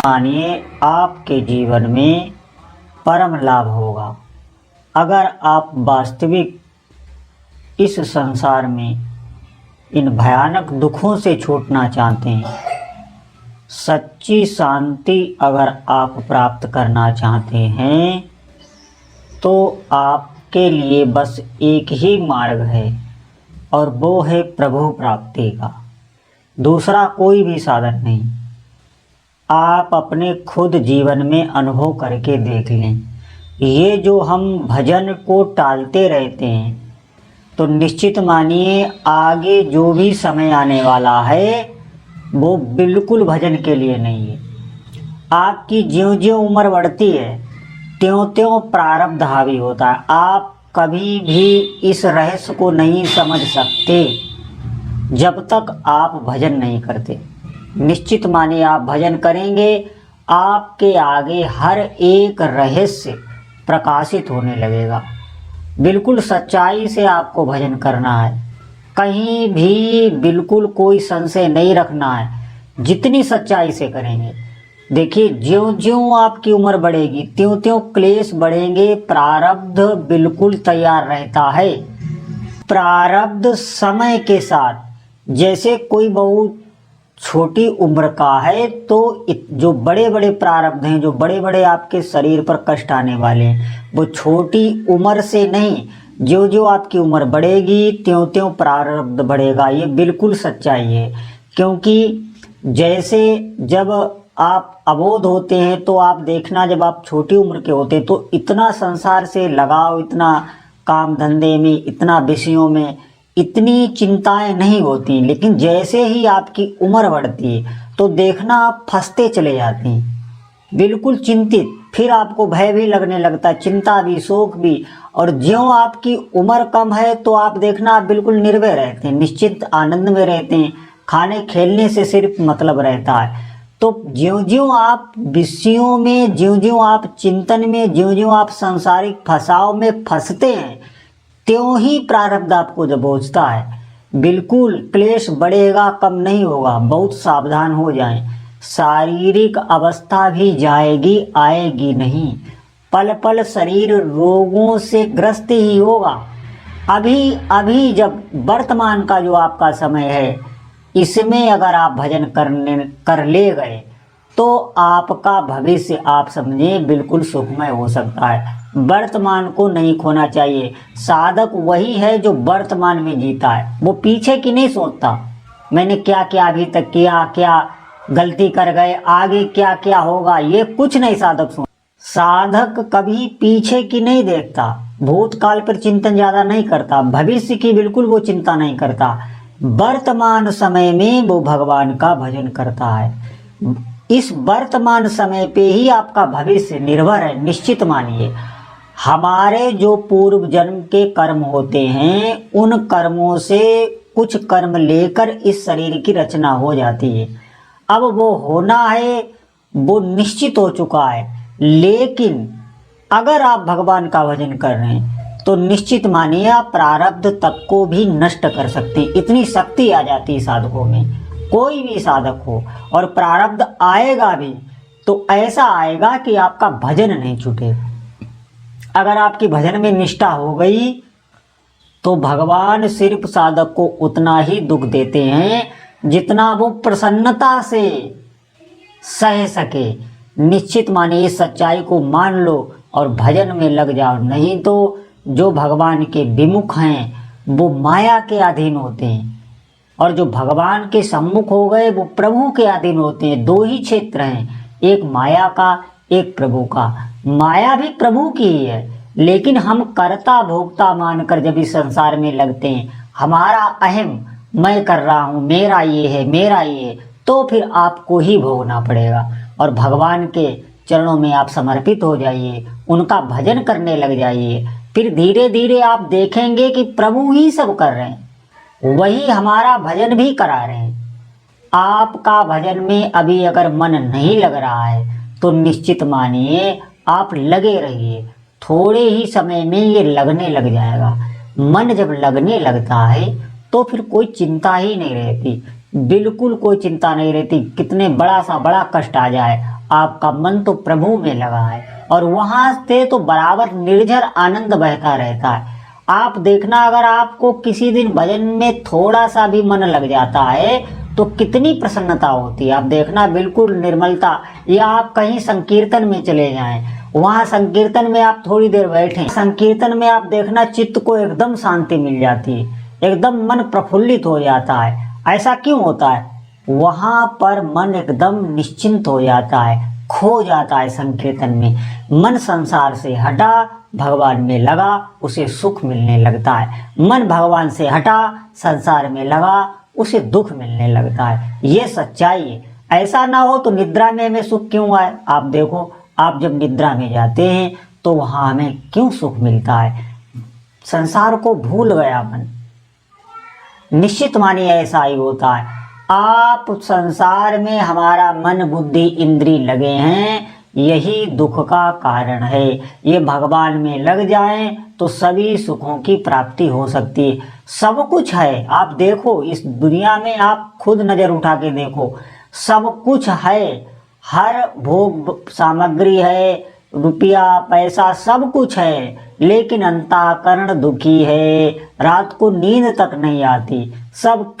मानिए आपके जीवन में परम लाभ होगा अगर आप वास्तविक इस संसार में इन भयानक दुखों से छूटना चाहते हैं। सच्ची शांति अगर आप प्राप्त करना चाहते हैं तो आपके लिए बस एक ही मार्ग है और वो है प्रभु प्राप्ति का। दूसरा कोई भी साधन नहीं। आप अपने खुद जीवन में अनुभव करके देख लें। ये जो हम भजन को टालते रहते हैं तो निश्चित मानिए आगे जो भी समय आने वाला है वो बिल्कुल भजन के लिए नहीं है। आपकी ज्यों-ज्यों उम्र बढ़ती है त्यों-त्यों प्रारब्ध हावी होता है। आप कभी भी इस रहस्य को नहीं समझ सकते जब तक आप भजन नहीं करते। निश्चित मानिए आप भजन करेंगे, आपके आगे हर एक रहस्य प्रकाशित होने लगेगा। बिल्कुल सच्चाई से आपको भजन करना है, कहीं भी बिल्कुल कोई संशय नहीं रखना है। जितनी सच्चाई से करेंगे, देखिए ज्यों-ज्यों आपकी उम्र बढ़ेगी त्यों-त्यों क्लेश बढ़ेंगे। प्रारब्ध बिल्कुल तैयार रहता है। प्रारब्ध समय के साथ, जैसे कोई बहुत छोटी उम्र का है तो जो बड़े बड़े प्रारब्ध हैं, जो बड़े बड़े आपके शरीर पर कष्ट आने वाले हैं, वो छोटी उम्र से नहीं, जो जो आपकी उम्र बढ़ेगी त्यों त्यों प्रारब्ध बढ़ेगा। ये बिल्कुल सच्चाई है। क्योंकि जैसे जब आप अबोध होते हैं तो आप देखना, जब आप छोटी उम्र के होते हैं तो इतना संसार से लगाव, इतना काम धंधे में, इतना विषयों में इतनी चिंताएं नहीं होती। लेकिन जैसे ही आपकी उम्र बढ़ती है तो देखना आप फंसते चले जाते हैं, बिल्कुल चिंतित। फिर आपको भय भी लगने लगता है, चिंता भी, शोक भी। और ज्यों आपकी उम्र कम है तो आप देखना आप बिल्कुल निर्भय रहते हैं, निश्चित आनंद में रहते हैं। खाने खेलने से सिर्फ मतलब रहता है। तो ज्यों-ज्यों आप विषयों में, ज्यों-ज्यों आप चिंतन में, ज्यों-ज्यों आप सांसारिक फंसाव में फंसते हैं त्यों ही प्रारब्ध आपको जब पहुँचता है। बिल्कुल क्लेश बढ़ेगा, कम नहीं होगा। बहुत सावधान हो जाएं। शारीरिक अवस्था भी जाएगी, आएगी नहीं। पल पल शरीर रोगों से ग्रस्त ही होगा। अभी जब वर्तमान का जो आपका समय है, इसमें अगर आप भजन कर ले गए तो आपका भविष्य आप समझे बिल्कुल सुखमय हो सकता है। वर्तमान को नहीं खोना चाहिए। साधक वही है जो वर्तमान में जीता है, वो पीछे की नहीं सोचता। मैंने क्या क्या अभी तक किया, क्या गलती कर गए, आगे क्या क्या होगा, ये कुछ नहीं साधक सोच। साधक कभी पीछे की नहीं देखता, भूतकाल पर चिंतन ज्यादा नहीं करता, भविष्य की बिल्कुल वो चिंता नहीं करता। वर्तमान समय में वो भगवान का भजन करता है। इस वर्तमान समय पे ही आपका भविष्य निर्भर है। निश्चित मानिए हमारे जो पूर्व जन्म के कर्म होते हैं, उन कर्मों से कुछ कर्म लेकर इस शरीर की रचना हो जाती है। अब वो होना है, वो निश्चित हो चुका है। लेकिन अगर आप भगवान का भजन कर रहे हैं तो निश्चित मानिए आप प्रारब्ध तक को भी नष्ट कर सकते हैं। इतनी शक्ति आ जाती है साधकों में, कोई भी साधक हो। और प्रारब्ध आएगा भी तो ऐसा आएगा कि आपका भजन नहीं छूटेगा। अगर आपकी भजन में निष्ठा हो गई तो भगवान सिर्फ साधक को उतना ही दुख देते हैं जितना वो प्रसन्नता से सह सके। निश्चित मानिए इस सच्चाई को मान लो और भजन में लग जाओ। नहीं तो जो भगवान के विमुख हैं वो माया के अधीन होते हैं, और जो भगवान के सम्मुख हो गए वो प्रभु के अधीन होते हैं। दो ही क्षेत्र हैं, एक माया का, एक प्रभु का। माया भी प्रभु की ही है, लेकिन हम कर्ता भोक्ता मानकर जब इस संसार में लगते हैं, हमारा अहम, मैं कर रहा हूँ, मेरा ये है, मेरा ये है, तो फिर आपको ही भोगना पड़ेगा। और भगवान के चरणों में आप समर्पित हो जाइए, उनका भजन करने लग जाइए। फिर धीरे धीरे आप देखेंगे कि प्रभु ही सब कर रहे हैं, वही हमारा भजन भी करा रहे हैं। आपका भजन में अभी अगर मन नहीं लग रहा है तो निश्चित मानिए आप लगे रहिए, थोड़े ही समय में ये लगने लग जाएगा। मन जब लगने लगता है तो फिर कोई चिंता ही नहीं रहती, बिल्कुल कोई चिंता नहीं रहती। कितने बड़ा सा बड़ा कष्ट आ जाए आपका मन तो प्रभु में लगा है और वहां से तो बराबर निर्झर आनंद बहता रहता है। आप देखना, अगर आपको किसी दिन भजन में थोड़ा सा भी मन लग जाता है तो कितनी प्रसन्नता होती है। आप देखना, बिल्कुल निर्मलता। या आप कहीं संकीर्तन में चले जाएं, वहां संकीर्तन में आप थोड़ी देर बैठे, संकीर्तन में आप देखना चित्त को एकदम शांति मिल जाती है, एकदम मन प्रफुल्लित हो जाता है। ऐसा क्यों होता है? वहां पर मन एकदम निश्चिंत हो जाता है, खो जाता है। संकीर्तन में मन संसार से हटा, भगवान में लगा, उसे सुख मिलने लगता है। मन भगवान से हटा, संसार में लगा, उसे दुख मिलने लगता है। ये सच्चाई है। ऐसा ना हो तो निद्रा में हमें सुख क्यों आए? आप देखो, आप जब निद्रा में जाते हैं तो वहां हमें क्यों सुख मिलता है? संसार को भूल गया मन। निश्चित मानिए ऐसा ही होता है। आप संसार में हमारा मन बुद्धि इंद्री लगे हैं, यही दुख का कारण है। ये भगवान में लग जाएं तो सभी सुखों की प्राप्ति हो सकती है। सब कुछ है। आप देखो इस दुनिया में, आप खुद नजर उठा के देखो, सब कुछ है। हर भोग सामग्री है, रुपया पैसा सब कुछ है, लेकिन अंतःकरण दुखी है। रात को नींद तक नहीं आती, सब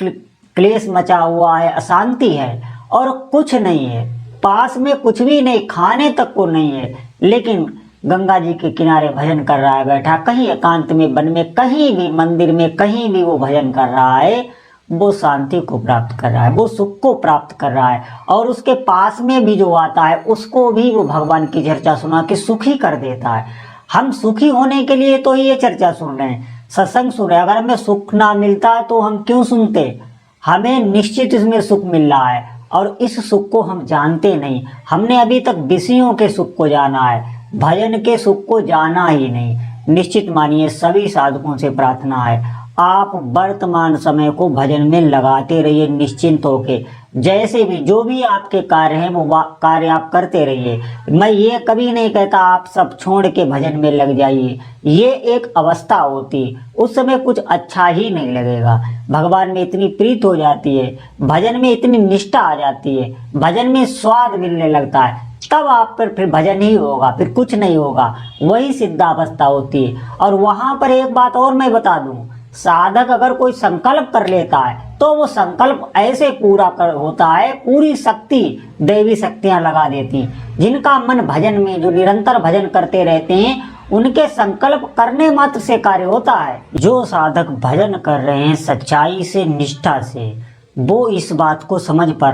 क्लेश मचा हुआ है, अशांति है और कुछ नहीं है। पास में कुछ भी नहीं, खाने तक को नहीं है, लेकिन गंगा जी के किनारे भजन कर रहा है बैठा, कहीं एकांत में, वन में, कहीं भी मंदिर में, कहीं भी वो भजन कर रहा है। वो शांति को प्राप्त कर रहा है, वो सुख को प्राप्त कर रहा है। और उसके पास में भी जो आता है उसको भी वो भगवान की चर्चा सुना के सुखी कर देता है। हम सुखी होने के लिए तो ये चर्चा सुन रहे हैं, सत्संग सुन रहे हैं। अगर हमें सुख ना मिलता तो हम क्यों सुनते? हमें निश्चित इसमें सुख मिल रहा है और इस सुख को हम जानते नहीं। हमने अभी तक विषयों के सुख को जाना है, भजन के सुख को जाना ही नहीं। निश्चित मानिए सभी साधकों से प्रार्थना है, आप वर्तमान समय को भजन में लगाते रहिए निश्चिंत होके। जैसे भी जो भी आपके कार्य हैं वो कार्य आप करते रहिए। मैं ये कभी नहीं कहता आप सब छोड़ के भजन में लग जाइए। ये एक अवस्था होती, उस समय कुछ अच्छा ही नहीं लगेगा। भगवान में इतनी प्रीत हो जाती है, भजन में इतनी निष्ठा आ जाती है, भजन में स्वाद मिलने लगता है, तब आप पर फिर भजन ही होगा, फिर कुछ नहीं होगा। वही सिद्धावस्था होती है। और वहां पर एक बात और मैं बता दूं, साधक अगर कोई संकल्प कर लेता है तो वो संकल्प ऐसे पूरा होता है, पूरी शक्ति दैवी शक्तियां लगा देती। जिनका मन भजन में, जो निरंतर भजन करते रहते हैं, उनके संकल्प करने मात्र से कार्य होता है। जो साधक भजन कर रहे हैं सच्चाई से, निष्ठा से, वो इस बात को समझ पा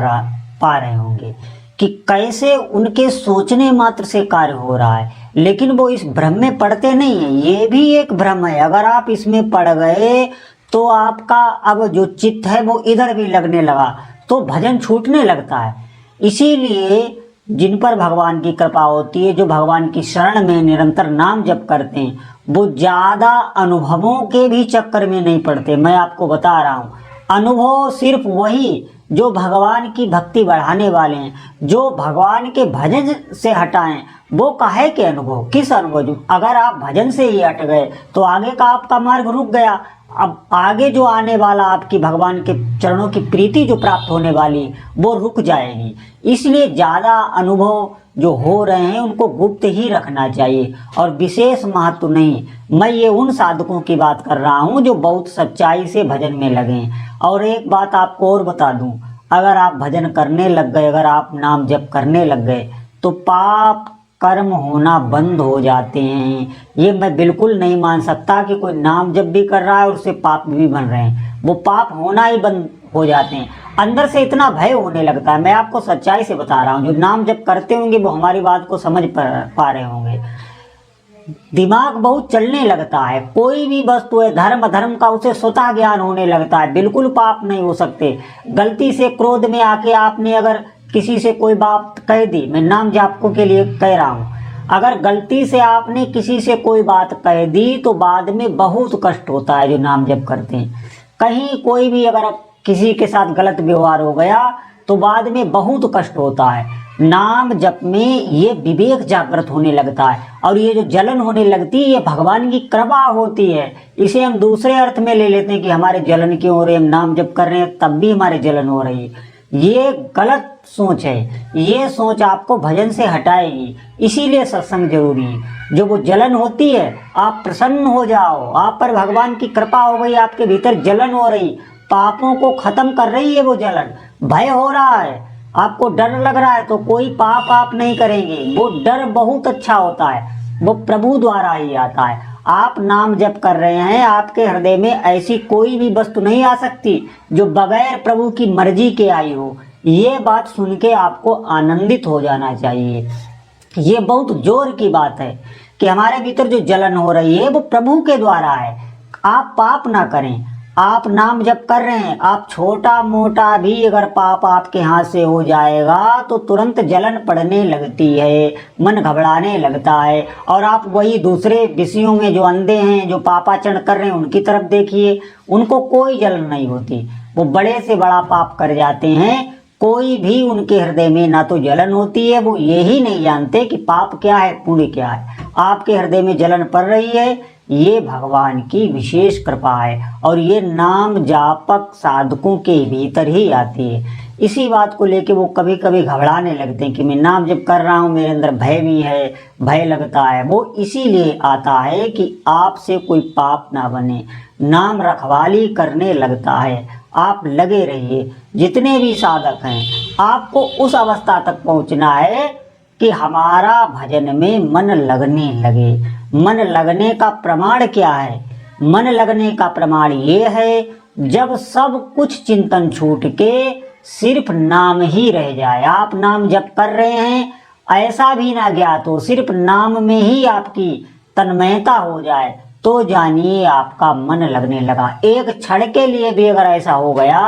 रहे होंगे कि कैसे उनके सोचने मात्र से कार्य हो रहा है। लेकिन वो इस भ्रम में पड़ते नहीं है। ये भी एक भ्रम है। अगर आप इसमें पड़ गए तो आपका अब जो चित्त है वो इधर भी लगने लगा तो भजन छूटने लगता है। इसीलिए जिन पर भगवान की कृपा होती है, जो भगवान की शरण में निरंतर नाम जप करते हैं, वो ज्यादा अनुभवों के भी चक्कर में नहीं पड़ते। मैं आपको बता रहा हूँ, अनुभव सिर्फ वही जो भगवान की भक्ति बढ़ाने वाले हैं, जो भगवान के भजन से हटाएं, वो काहे के अनुभव, किस अनुभव? अगर आप भजन से ही हट गए तो आगे का आपका मार्ग रुक गया। अब आगे जो आने वाला आपकी भगवान के चरणों की प्रीति जो प्राप्त होने वाली वो रुक जाएगी। इसलिए ज्यादा अनुभव जो हो रहे हैं उनको गुप्त ही रखना चाहिए और विशेष महत्व नहीं। मैं ये उन साधकों की बात कर रहा हूँ जो बहुत सच्चाई से भजन में लगे। और एक बात आपको और बता दूं, अगर आप भजन करने लग गए, अगर आप नाम जप करने लग गए तो पाप कर्म होना बंद हो जाते हैं। ये मैं बिल्कुल नहीं मान सकता कि कोई नाम जप भी कर रहा है और उससे पाप भी बन रहे हैं। वो पाप होना ही बंद हो जाते हैं। अंदर से इतना भय होने लगता है। मैं आपको सच्चाई से बता रहा हूँ, जो नाम जप करते होंगे वो हमारी बात को समझ पा रहे होंगे। दिमाग बहुत चलने लगता है। कोई भी वस्तु है, धर्म अधर्म का उसे स्वतः ज्ञान होने लगता है। बिल्कुल पाप नहीं हो सकते। गलती से क्रोध में आके आपने अगर किसी से कोई बात कह दी, मैं नाम जापकों के लिए कह रहा हूँ, अगर गलती से आपने किसी से कोई बात कह दी तो बाद में बहुत कष्ट होता है। जो नाम जप करते हैं, कहीं कोई भी अगर किसी के साथ गलत व्यवहार हो गया तो बाद में बहुत कष्ट होता है। नाम जप में ये विवेक जागृत होने लगता है और ये जो जलन होने लगती है ये भगवान की कृपा होती है। इसे हम दूसरे अर्थ में ले लेते हैं कि हमारे जलन क्यों हो रही है, हम नाम जप कर रहे हैं तब भी हमारे जलन हो रही है। ये गलत सोच है, ये सोच आपको भजन से हटाएगी। इसीलिए सत्संग जरूरी है। जो वो जलन होती है, आप प्रसन्न हो जाओ, आप पर भगवान की कृपा हो गई, आपके भीतर जलन हो रही, पापों को खत्म कर रही है वो जलन। भय हो रहा है, आपको डर लग रहा है, तो कोई पाप आप नहीं करेंगे। वो डर बहुत अच्छा होता है, वो प्रभु द्वारा ही आता है। आप नाम जप कर रहे हैं, आपके हृदय में ऐसी कोई भी वस्तु नहीं आ सकती जो बगैर प्रभु की मर्जी के आई हो। ये बात सुन के आपको आनंदित हो जाना चाहिए। ये बहुत जोर की बात है कि हमारे भीतर जो जलन हो रही है वो प्रभु के द्वारा है। आप पाप ना करें, आप नाम जप कर रहे हैं, आप छोटा मोटा भी अगर पाप आपके हाथ से हो जाएगा तो तुरंत जलन पड़ने लगती है, मन घबराने लगता है। और आप वही दूसरे विषयों में जो अंधे हैं, जो पापाचरण कर रहे हैं, उनकी तरफ देखिए, उनको कोई जलन नहीं होती। वो बड़े से बड़ा पाप कर जाते हैं, कोई भी उनके हृदय में ना तो जलन होती है। वो यही नहीं जानते कि पाप क्या है, पुण्य क्या है। आपके हृदय में जलन पड़ रही है, ये भगवान की विशेष कृपा है, और ये नाम जापक साधकों के भीतर ही आती है। इसी बात को लेके वो कभी कभी घबराने लगते हैं कि मैं नाम जप कर रहा हूँ, मेरे अंदर भय भी है, भय लगता है। वो इसीलिए आता है कि आपसे कोई पाप ना बने, नाम रखवाली करने लगता है। आप लगे रहिए, जितने भी साधक हैं, आपको उस अवस्था तक पहुंचना है कि हमारा भजन में मन लगने लगे। मन लगने का प्रमाण क्या है? मन लगने का प्रमाण ये है, जब सब कुछ चिंतन छूट के सिर्फ नाम ही रह जाए। आप नाम जप कर रहे हैं, ऐसा भी ना ज्ञात हो, सिर्फ नाम में ही आपकी तन्मयता हो जाए, तो जानिए आपका मन लगने लगा। एक क्षण के लिए भी अगर ऐसा हो गया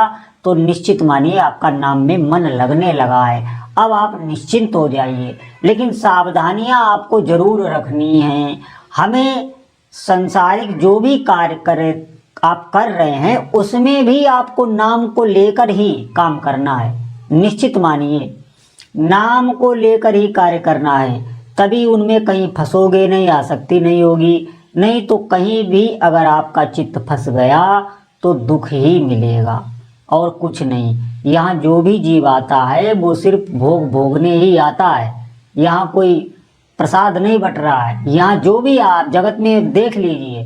तो निश्चित मानिए आपका नाम में मन लगने लगा है। अब आप निश्चिंत हो जाइए, लेकिन सावधानियां आपको जरूर रखनी हैं। हमें संसारिक जो भी कार्य आप कर रहे हैं, उसमें भी आपको नाम को लेकर ही काम करना है। निश्चित मानिए, नाम को लेकर ही कार्य करना है, तभी उनमें कहीं फंसोगे नहीं, आसक्ति नहीं होगी। नहीं तो कहीं भी अगर आपका चित्त फंस गया तो दुख ही मिलेगा और कुछ नहीं। यहाँ जो भी जीव आता है वो सिर्फ भोग भोगने ही आता है, यहाँ कोई प्रसाद नहीं बट रहा है। यहाँ जो भी आप जगत में देख लीजिए,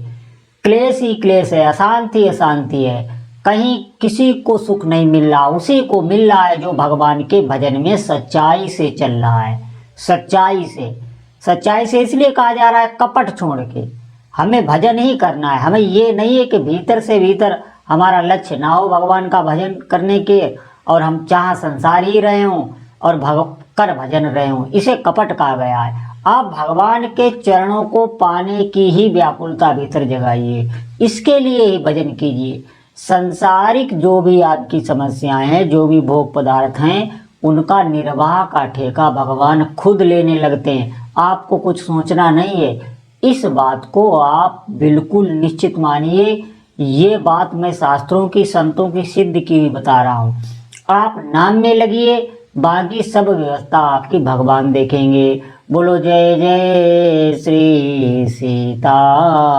क्लेश ही क्लेश है, अशांति अशांति है, कहीं किसी को सुख नहीं मिल रहा। उसी को मिल रहा है जो भगवान के भजन में सच्चाई से चल रहा है। सच्चाई से इसलिए कहा जा रहा है कपट छोड़ के हमें भजन ही करना है। हमें ये नहीं है कि भीतर से भीतर हमारा लक्ष्य ना हो भगवान का भजन करने के, और हम चाह संसार ही रहे हों और कर भजन रहे हों, इसे कपट कहा गया है। आप भगवान के चरणों को पाने की ही व्याकुलता भीतर जगाइए, इसके लिए ही भजन कीजिए। संसारिक जो भी आपकी समस्याएं हैं, जो भी भोग पदार्थ हैं, उनका निर्वाह का ठेका भगवान खुद लेने लगते हैं। आपको कुछ सोचना नहीं है, इस बात को आप बिल्कुल निश्चित मानिए। ये बात मैं शास्त्रों की, संतों की सिद्ध की भी बता रहा हूँ। आप नाम में लगिए, बाकी सब व्यवस्था आपकी भगवान देखेंगे। बोलो जय जय श्री सीताराम।